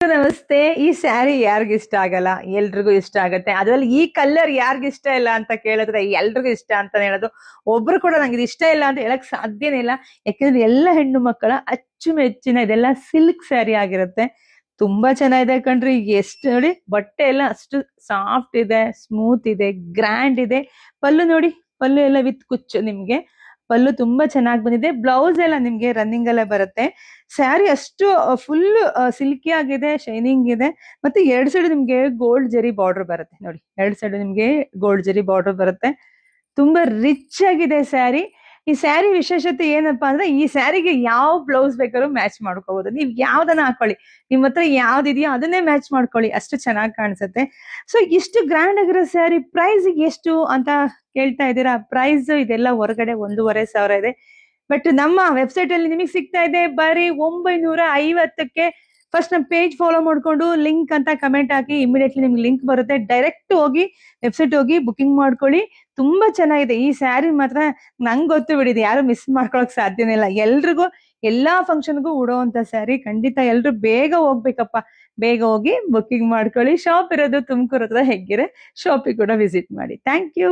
ನಮಸ್ತೆ. ಈ ಸ್ಯಾರಿ ಯಾರಿಗ ಇಷ್ಟ ಆಗಲ್ಲ? ಎಲ್ರಿಗೂ ಇಷ್ಟ ಆಗತ್ತೆ. ಅದ್ರಲ್ಲಿ ಈ ಕಲರ್ ಯಾರಿಗ ಇಷ್ಟ ಇಲ್ಲ ಅಂತ ಕೇಳಿದ್ರೆ ಎಲ್ರಿಗೂ ಇಷ್ಟ ಅಂತಾನೆ ಹೇಳೋದು. ಒಬ್ರು ಕೂಡ ನಂಗೆ ಇದು ಇಷ್ಟ ಇಲ್ಲ ಅಂತ ಹೇಳಕ್ ಸಾಧ್ಯನೇ ಇಲ್ಲ. ಯಾಕಂದ್ರೆ ಎಲ್ಲ ಹೆಣ್ಣು ಮಕ್ಕಳ ಅಚ್ಚುಮೆಚ್ಚಿನ ಇದೆಲ್ಲ ಸಿಲ್ಕ್ ಸ್ಯಾರಿ ಆಗಿರುತ್ತೆ. ತುಂಬಾ ಚೆನ್ನಾಗಿದೆ ಕಣ್ರಿ. ಎಷ್ಟು ನೋಡಿ, ಬಟ್ಟೆ ಎಲ್ಲ ಅಷ್ಟು ಸಾಫ್ಟ್ ಇದೆ, ಸ್ಮೂತ್ ಇದೆ, ಗ್ರ್ಯಾಂಡ್ ಇದೆ. ಪಲ್ಲು ನೋಡಿ, ಪಲ್ಲು ಎಲ್ಲ ವಿತ್ ಕುಚ್ಚು. ನಿಮ್ಗೆ ಪಲ್ಲು ತುಂಬಾ ಚೆನ್ನಾಗಿ ಬಂದಿದೆ. ಬ್ಲೌಸ್ ಎಲ್ಲ ನಿಮ್ಗೆ ರನ್ನಿಂಗ್ ಅಲ್ಲೇ ಬರುತ್ತೆ. ಸ್ಯಾರಿ ಅಷ್ಟು ಫುಲ್ ಸಿಲ್ಕಿ ಆಗಿದೆ, ಶೈನಿಂಗ್ ಇದೆ. ಮತ್ತೆ ಎರಡ್ ಸೈಡ್ ನಿಮ್ಗೆ ಗೋಲ್ಡ್ ಜರಿ ಬಾರ್ಡರ್ ಬರುತ್ತೆ ನೋಡಿ. ಎರಡ್ ಸೈಡ್ ನಿಮ್ಗೆ ಗೋಲ್ಡ್ ಜರಿ ಬಾರ್ಡರ್ ಬರುತ್ತೆ. ತುಂಬಾ ರಿಚ್ ಆಗಿದೆ ಸ್ಯಾರಿ. ಈ ಸ್ಯಾರಿ ವಿಶೇಷತೆ ಏನಪ್ಪಾ ಅಂದ್ರೆ, ಈ ಸ್ಯಾರಿಗೆ ಯಾವ ಬ್ಲೌಸ್ ಬೇಕಾದ್ರೂ ಮ್ಯಾಚ್ ಮಾಡ್ಕೋಬಹುದು. ನೀವ್ ಯಾವ್ದನ್ನ ಹಾಕೊಳ್ಳಿ, ನಿಮ್ ಹತ್ರ ಯಾವ್ದಿದೆಯೋ ಅದನ್ನೇ ಮ್ಯಾಚ್ ಮಾಡ್ಕೊಳ್ಳಿ, ಅಷ್ಟು ಚೆನ್ನಾಗಿ ಕಾಣಿಸುತ್ತೆ. ಸೊ ಇಷ್ಟು ಗ್ರ್ಯಾಂಡ್ ಆಗಿರೋ ಸ್ಯಾರಿ ಪ್ರೈಸ್ ಎಷ್ಟು ಅಂತ ಕೇಳ್ತಾ ಇದ್ದೀರಾ? ಪ್ರೈಸ್ ಇದೆಲ್ಲ ಹೊರಗಡೆ 1,500 ಇದೆ. ಬಟ್ ನಮ್ಮ ವೆಬ್ಸೈಟ್ ಅಲ್ಲಿ ನಿಮಗೆ ಸಿಗ್ತಾ ಇದೆ ಬರೀ 950ಕ್ಕೆ. ಫಸ್ಟ್ ನಮ್ಮ ಪೇಜ್ ಫಾಲೋ ಮಾಡ್ಕೊಂಡು ಲಿಂಕ್ ಅಂತ ಕಮೆಂಟ್ ಹಾಕಿ, ಇಮಿಡಿಯೇಟ್ಲಿ ನಿಮ್ಗೆ ಲಿಂಕ್ ಬರುತ್ತೆ. ಡೈರೆಕ್ಟ್ ಹೋಗಿ ವೆಬ್ಸೈಟ್ ಹೋಗಿ ಬುಕಿಂಗ್ ಮಾಡ್ಕೊಳ್ಳಿ. ತುಂಬಾ ಚೆನ್ನಾಗಿದೆ ಈ ಸ್ಯಾರಿ ಮಾತ್ರ. ನಂಗೆ ಗೊತ್ತು ಬಿಡಿದೆ, ಯಾರು ಮಿಸ್ ಮಾಡ್ಕೊಳಕ್ ಸಾಧ್ಯನೇ ಇಲ್ಲ. ಎಲ್ರಿಗೂ ಎಲ್ಲಾ ಫಂಕ್ಷನ್ಗೂ ಉಡೋಂತ ಸ್ಯಾರಿ. ಖಂಡಿತ ಎಲ್ರು ಬೇಗ ಹೋಗ್ಬೇಕಪ್ಪ, ಬೇಗ ಹೋಗಿ ಬುಕಿಂಗ್ ಮಾಡ್ಕೊಳ್ಳಿ. ಶಾಪ್ ಇರೋದು ತುಮಕೂರು ಹತ್ರ ಹೆಗ್ಗೆರೆ. ಶಾಪಿಗೆ ಕೂಡ ವಿಸಿಟ್ ಮಾಡಿ. Thank you.